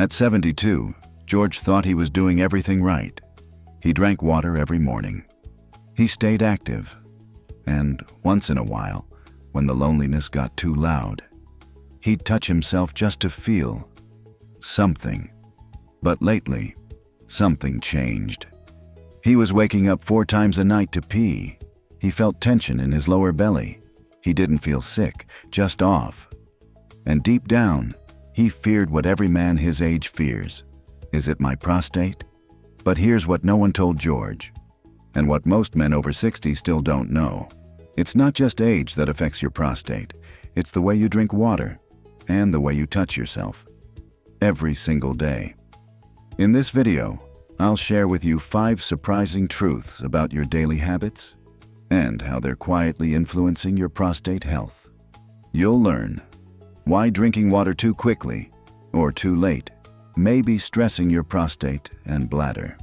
At 72, George thought he was doing everything right. He drank water every morning. He stayed active. And once in a while, when the loneliness got too loud, he'd touch himself just to feel something. But lately, something changed. He was waking up 4 times a night to pee. He felt tension in his lower belly. He didn't feel sick, just off. And deep down, he feared what every man his age fears. Is it my prostate? But here's what no one told George, and what most men over 60 still don't know. It's not just age that affects your prostate. It's the way you drink water and the way you touch yourself every single day. In this video, I'll share with you 5 surprising truths about your daily habits and how they're quietly influencing your prostate health. You'll learn why drinking water too quickly or too late may be stressing your prostate and bladder.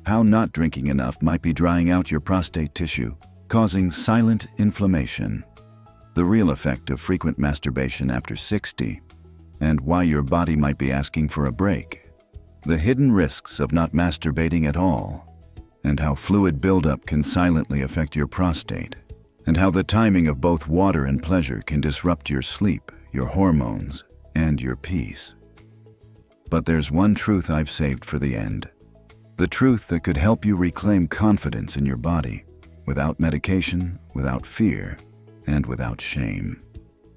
How not drinking enough might be drying out your prostate tissue, causing silent inflammation. The real effect of frequent masturbation after 60, and why your body might be asking for a break. The hidden risks of not masturbating at all, and how fluid buildup can silently affect your prostate, and how the timing of both water and pleasure can disrupt your sleep, your hormones, and your peace. But there's one truth I've saved for the end. The truth that could help you reclaim confidence in your body, without medication, without fear, and without shame.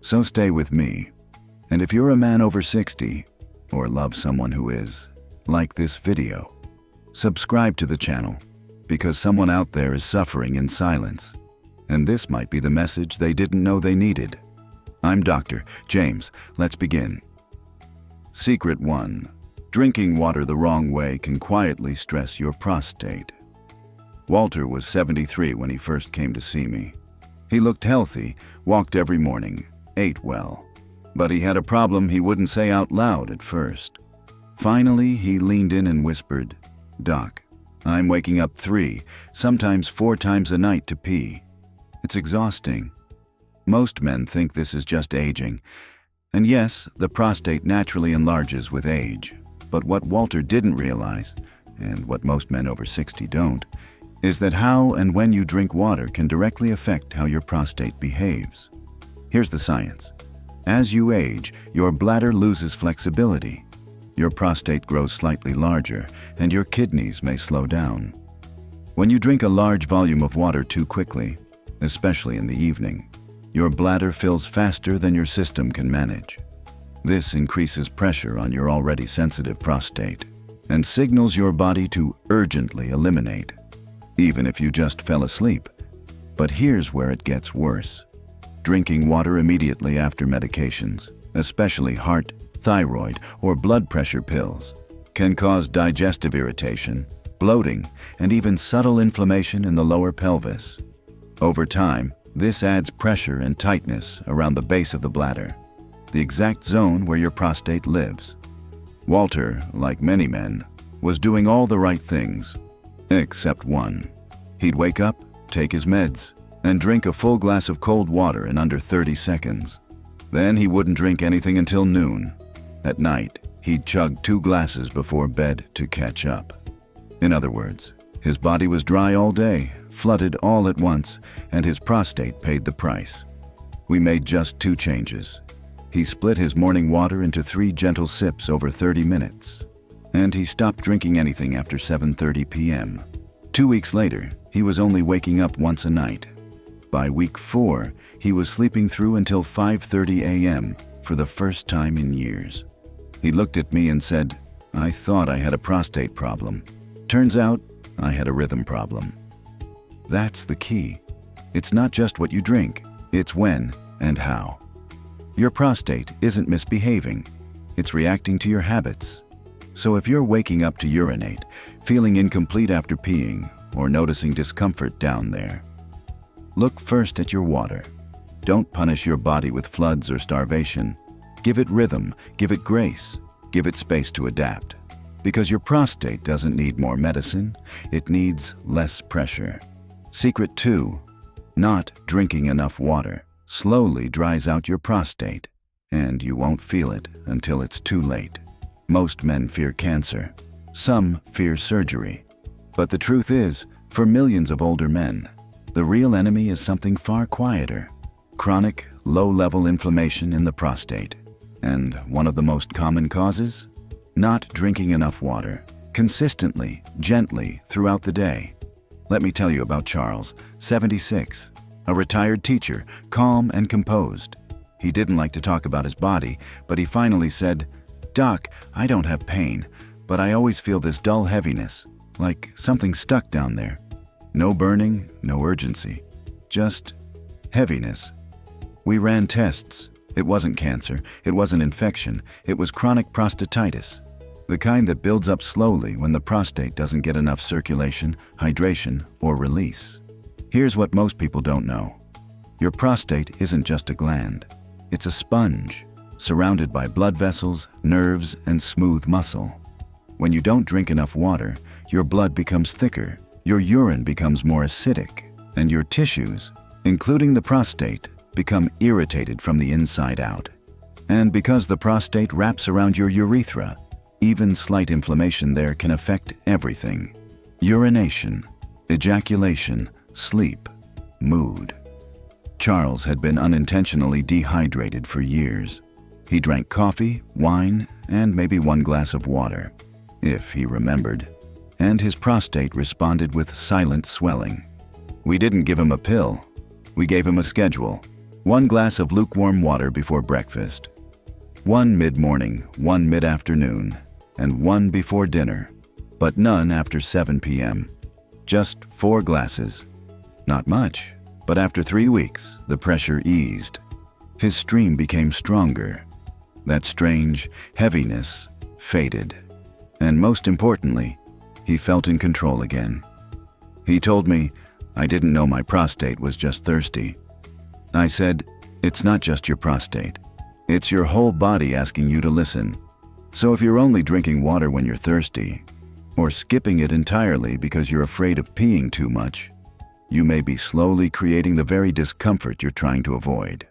So stay with me. And if you're a man over 60, or love someone who is, like this video, subscribe to the channel, because someone out there is suffering in silence. And this might be the message they didn't know they needed. I'm Dr. James. Let's begin. Secret 1. Drinking water the wrong way can quietly stress your prostate. Walter was 73 when he first came to see me. He looked healthy, walked every morning, ate well. But he had a problem he wouldn't say out loud at first. Finally, he leaned in and whispered, "Doc, I'm waking up 3, sometimes 4 times a night to pee. It's exhausting." Most men think this is just aging. And yes, the prostate naturally enlarges with age. But what Walter didn't realize, and what most men over 60 don't, is that how and when you drink water can directly affect how your prostate behaves. Here's the science. As you age, your bladder loses flexibility. Your prostate grows slightly larger, and your kidneys may slow down. When you drink a large volume of water too quickly, especially in the evening, your bladder fills faster than your system can manage. This increases pressure on your already sensitive prostate and signals your body to urgently eliminate, even if you just fell asleep. But here's where it gets worse. Drinking water immediately after medications, especially heart, thyroid, or blood pressure pills, can cause digestive irritation, bloating, and even subtle inflammation in the lower pelvis. Over time, this adds pressure and tightness around the base of the bladder, the exact zone where your prostate lives. Walter, like many men, was doing all the right things, except one. He'd wake up, take his meds, and drink a full glass of cold water in under 30 seconds. Then he wouldn't drink anything until noon. At night, he'd chug 2 glasses before bed to catch up. In other words, his body was dry all day, flooded all at once, and his prostate paid the price. We made just 2 changes. He split his morning water into 3 gentle sips over 30 minutes, and he stopped drinking anything after 7:30 p.m. 2 weeks later, he was only waking up once a night. By week 4, he was sleeping through until 5:30 a.m. for the first time in years. He looked at me and said, "I thought I had a prostate problem. Turns out, I had a rhythm problem." That's the key. It's not just what you drink, it's when and how. Your prostate isn't misbehaving, it's reacting to your habits. So if you're waking up to urinate, feeling incomplete after peeing, or noticing discomfort down there, look first at your water. Don't punish your body with floods or starvation. Give it rhythm, give it grace, give it space to adapt. Because your prostate doesn't need more medicine, it needs less pressure. Secret 2. Not drinking enough water slowly dries out your prostate, and you won't feel it until it's too late. Most men fear cancer. Some fear surgery. But the truth is, for millions of older men, the real enemy is something far quieter: chronic, low-level inflammation in the prostate. And one of the most common causes? Not drinking enough water, consistently, gently, throughout the day. Let me tell you about Charles, 76, a retired teacher, calm and composed. He didn't like to talk about his body, but he finally said, "Doc, I don't have pain, but I always feel this dull heaviness, like something stuck down there. No burning, no urgency, just heaviness." We ran tests. It wasn't cancer, it wasn't infection, it was chronic prostatitis, the kind that builds up slowly when the prostate doesn't get enough circulation, hydration, or release. Here's what most people don't know. Your prostate isn't just a gland. It's a sponge, surrounded by blood vessels, nerves, and smooth muscle. When you don't drink enough water, your blood becomes thicker, your urine becomes more acidic, and your tissues, including the prostate, become irritated from the inside out. And because the prostate wraps around your urethra, even slight inflammation there can affect everything: urination, ejaculation, sleep, mood. Charles had been unintentionally dehydrated for years. He drank coffee, wine, and maybe one glass of water, if he remembered, and his prostate responded with silent swelling. We didn't give him a pill. We gave him a schedule: 1 glass of lukewarm water before breakfast, 1 mid-morning, 1 mid-afternoon, and 1 before dinner, but none after 7 p.m. Just 4 glasses. Not much, but after 3 weeks, the pressure eased. His stream became stronger. That strange heaviness faded. And most importantly, he felt in control again. He told me, "I didn't know my prostate was just thirsty." I said, "It's not just your prostate. It's your whole body asking you to listen. So if you're only drinking water when you're thirsty, or skipping it entirely because you're afraid of peeing too much, you may be slowly creating the very discomfort you're trying to avoid."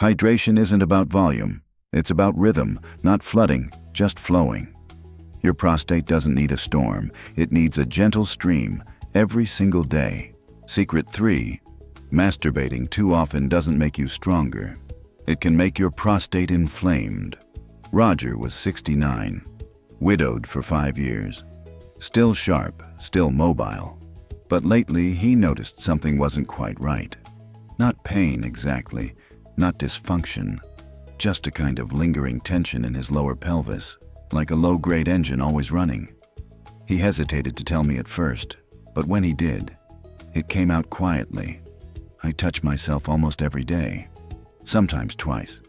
Hydration isn't about volume. It's about rhythm, not flooding, just flowing. Your prostate doesn't need a storm. It needs a gentle stream every single day. Secret 3. Masturbating too often doesn't make you stronger. It can make your prostate inflamed. Roger was 69, widowed for 5 years. Still sharp, still mobile. But lately he noticed something wasn't quite right. Not pain exactly, not dysfunction, just a kind of lingering tension in his lower pelvis, like a low-grade engine always running. He hesitated to tell me at first, but when he did, it came out quietly. I touch myself almost every day, sometimes twice.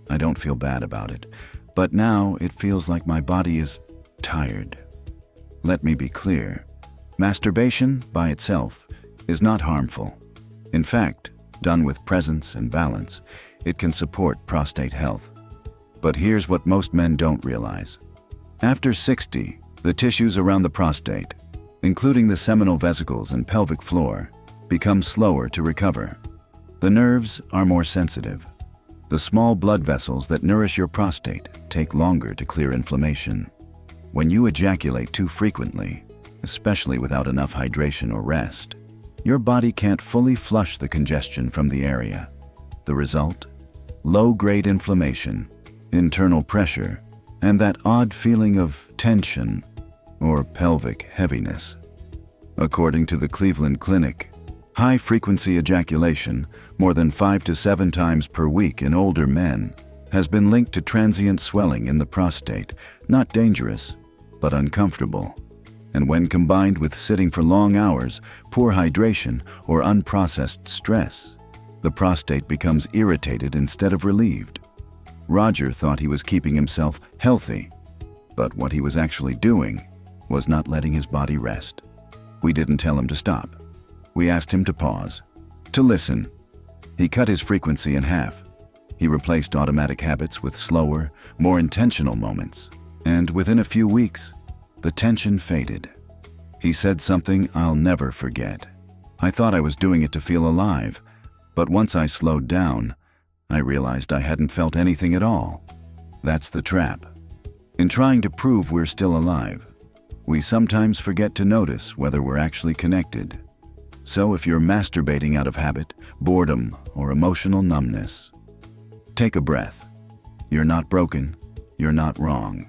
I don't feel bad about it, but now it feels like my body is tired. Let me be clear. Masturbation, by itself, is not harmful. In fact, done with presence and balance, it can support prostate health. But here's what most men don't realize. After 60, the tissues around the prostate, including the seminal vesicles and pelvic floor, become slower to recover. The nerves are more sensitive. The small blood vessels that nourish your prostate take longer to clear inflammation. When you ejaculate too frequently, especially without enough hydration or rest, your body can't fully flush the congestion from the area. The result? Low-grade inflammation, internal pressure, and that odd feeling of tension or pelvic heaviness. According to the Cleveland Clinic, high-frequency ejaculation, more than 5 to 7 times per week in older men, has been linked to transient swelling in the prostate, not dangerous, but uncomfortable. And when combined with sitting for long hours, poor hydration, or unprocessed stress, the prostate becomes irritated instead of relieved. Roger thought he was keeping himself healthy, but what he was actually doing was not letting his body rest. We didn't tell him to stop. We asked him to pause, to listen. He cut his frequency in half. He replaced automatic habits with slower, more intentional moments. And within a few weeks, the tension faded. He said something I'll never forget. "I thought I was doing it to feel alive, but once I slowed down, I realized I hadn't felt anything at all." That's the trap. In trying to prove we're still alive, we sometimes forget to notice whether we're actually connected. So if you're masturbating out of habit, boredom, or emotional numbness, take a breath. You're not broken, you're not wrong.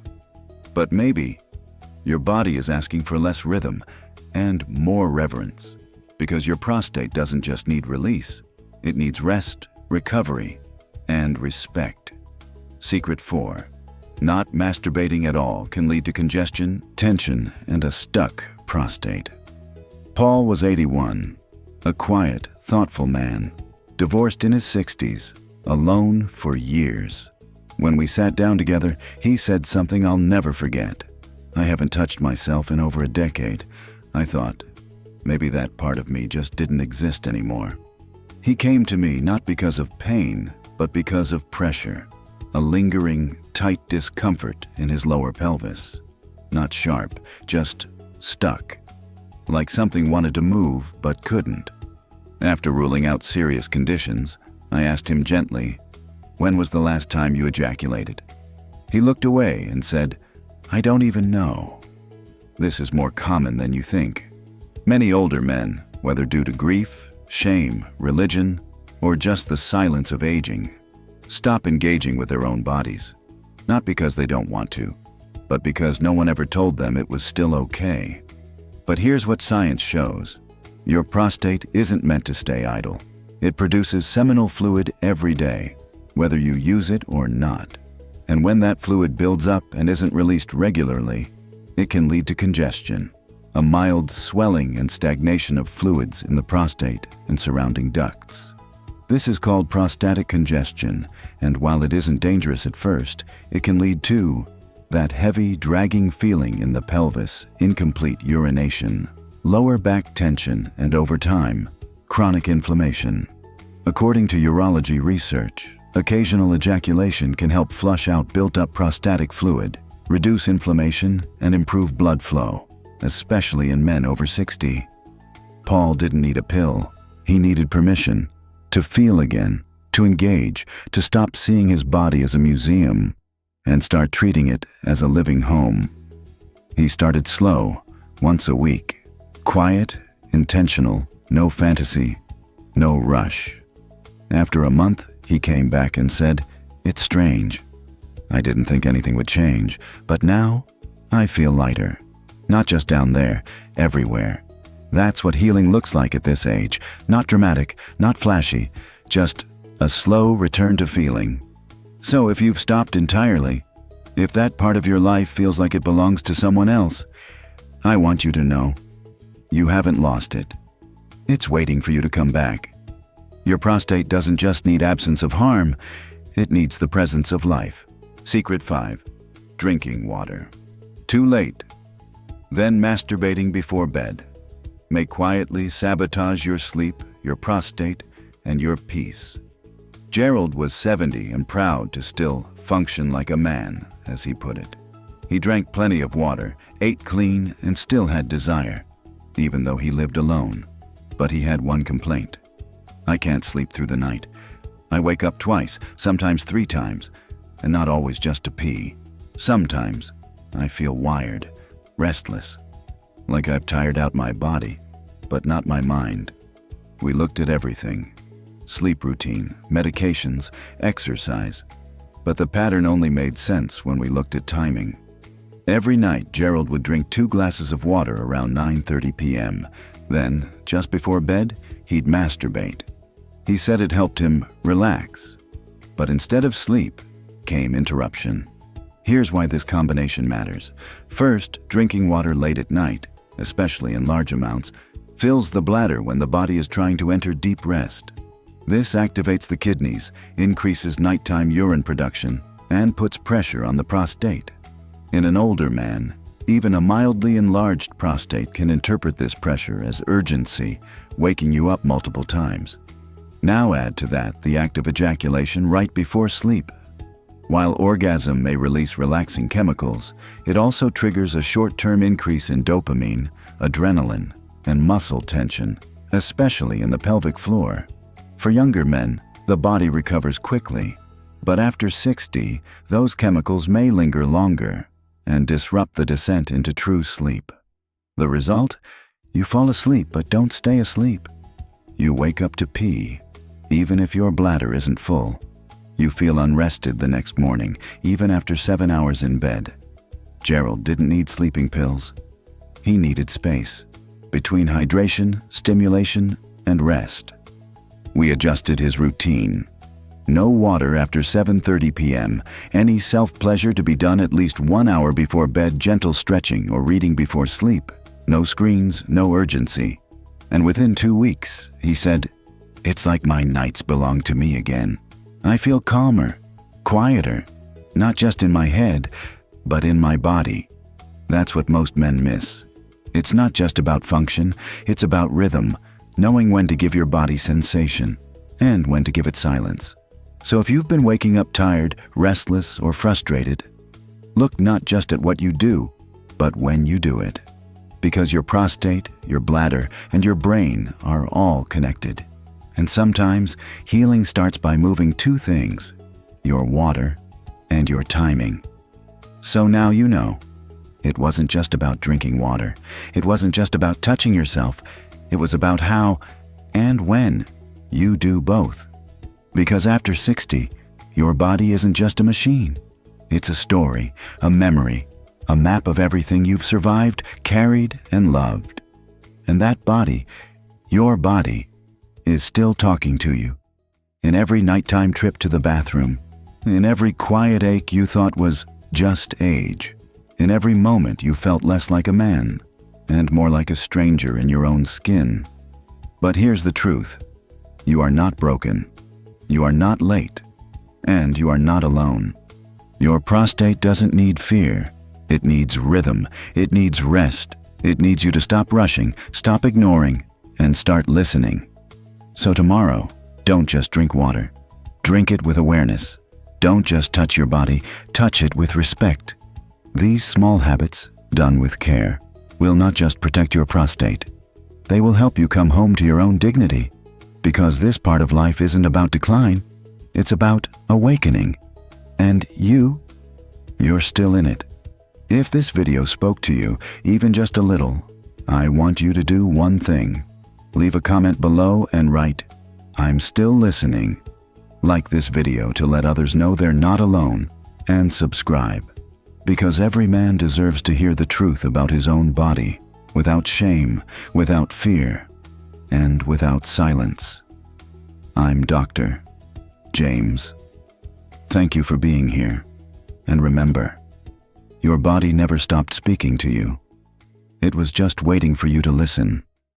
But maybe your body is asking for less rhythm and more reverence, because your prostate doesn't just need release, it needs rest, recovery, and respect. Secret 4. Not masturbating at all can lead to congestion, tension, and a stuck prostate. Paul was 81, a quiet, thoughtful man, divorced in his 60s, alone for years. When we sat down together, he said something I'll never forget. I haven't touched myself in over a decade. I thought, maybe that part of me just didn't exist anymore. He came to me not because of pain, but because of pressure, a lingering, tight discomfort in his lower pelvis. Not sharp, just stuck. Like something wanted to move but couldn't. After ruling out serious conditions, I asked him gently, "When was the last time you ejaculated?" He looked away and said, "I don't even know." This is more common than you think. Many older men, whether due to grief, shame, religion, or just the silence of aging, stop engaging with their own bodies. Not because they don't want to, but because no one ever told them it was still okay. But here's what science shows. Your prostate isn't meant to stay idle. It produces seminal fluid every day, whether you use it or not. And when that fluid builds up and isn't released regularly, it can lead to congestion, a mild swelling and stagnation of fluids in the prostate and surrounding ducts. This is called prostatic congestion, and while it isn't dangerous at first, it can lead to that heavy, dragging feeling in the pelvis, incomplete urination, lower back tension, and over time, chronic inflammation. According to urology research, occasional ejaculation can help flush out built-up prostatic fluid, reduce inflammation, and improve blood flow, especially in men over 60. Paul didn't need a pill. He needed permission to feel again, to engage, to stop seeing his body as a museum and start treating it as a living home. He started slow, once a week. Quiet, intentional, no fantasy, no rush. After a month, he came back and said, "It's strange. I didn't think anything would change, but now I feel lighter. Not just down there, everywhere." That's what healing looks like at this age. Not dramatic, not flashy, just a slow return to feeling. So if you've stopped entirely, if that part of your life feels like it belongs to someone else, I want you to know, you haven't lost it. It's waiting for you to come back. Your prostate doesn't just need absence of harm, it needs the presence of life. Secret 5. Drinking water. Too late. Then masturbating before bed may quietly sabotage your sleep, your prostate, and your peace. Gerald was 70 and proud to still function like a man, as he put it. He drank plenty of water, ate clean, and still had desire, even though he lived alone. But he had one complaint. "I can't sleep through the night. I wake up twice, sometimes 3 times, and not always just to pee. Sometimes I feel wired, restless, like I've tired out my body, but not my mind." We looked at everything. Sleep routine, medications, exercise. But the pattern only made sense when we looked at timing. Every night, Gerald would drink 2 glasses of water around 9:30 p.m. Then, just before bed, he'd masturbate. He said it helped him relax. But instead of sleep, came interruption. Here's why this combination matters. First, drinking water late at night, especially in large amounts, fills the bladder when the body is trying to enter deep rest. This activates the kidneys, increases nighttime urine production, and puts pressure on the prostate. In an older man, even a mildly enlarged prostate can interpret this pressure as urgency, waking you up multiple times. Now add to that the act of ejaculation right before sleep. While orgasm may release relaxing chemicals, it also triggers a short-term increase in dopamine, adrenaline, and muscle tension, especially in the pelvic floor. For younger men, the body recovers quickly, but after 60, those chemicals may linger longer, and disrupt the descent into true sleep. The result? You fall asleep but don't stay asleep. You wake up to pee, even if your bladder isn't full. You feel unrested the next morning, even after 7 hours in bed. Gerald didn't need sleeping pills. He needed space between hydration, stimulation, and rest. We adjusted his routine. No water after 7:30 p.m., any self-pleasure to be done at least 1 hour before bed, gentle stretching or reading before sleep, no screens, no urgency. And within 2 weeks, he said, "It's like my nights belong to me again. I feel calmer, quieter, not just in my head, but in my body." That's what most men miss. It's not just about function, it's about rhythm, knowing when to give your body sensation and when to give it silence. So if you've been waking up tired, restless, or frustrated, look not just at what you do, but when you do it. Because your prostate, your bladder, and your brain are all connected. And sometimes healing starts by moving two things: your water and your timing. So now you know. It wasn't just about drinking water. It wasn't just about touching yourself. It was about how and when you do both. Because after 60, your body isn't just a machine. It's a story, a memory, a map of everything you've survived, carried, and loved. And that body, your body, is still talking to you. In every nighttime trip to the bathroom, in every quiet ache you thought was just age, in every moment you felt less like a man and more like a stranger in your own skin. But here's the truth. You are not broken. You are not late. And you are not alone. Your prostate doesn't need fear. It needs rhythm. It needs rest. It needs you to stop rushing, stop ignoring, and start listening. So tomorrow, don't just drink water. Drink it with awareness. Don't just touch your body. Touch it with respect. These small habits, done with care, will not just protect your prostate. They will help you come home to your own dignity. Because this part of life isn't about decline. It's about awakening. And you're still in it. If this video spoke to you, even just a little, I want you to do one thing. Leave a comment below and write, "I'm still listening." Like this video to let others know they're not alone, and subscribe. Because every man deserves to hear the truth about his own body, without shame, without fear, and without silence. I'm Dr. James. Thank you for being here. And remember, your body never stopped speaking to you. It was just waiting for you to listen.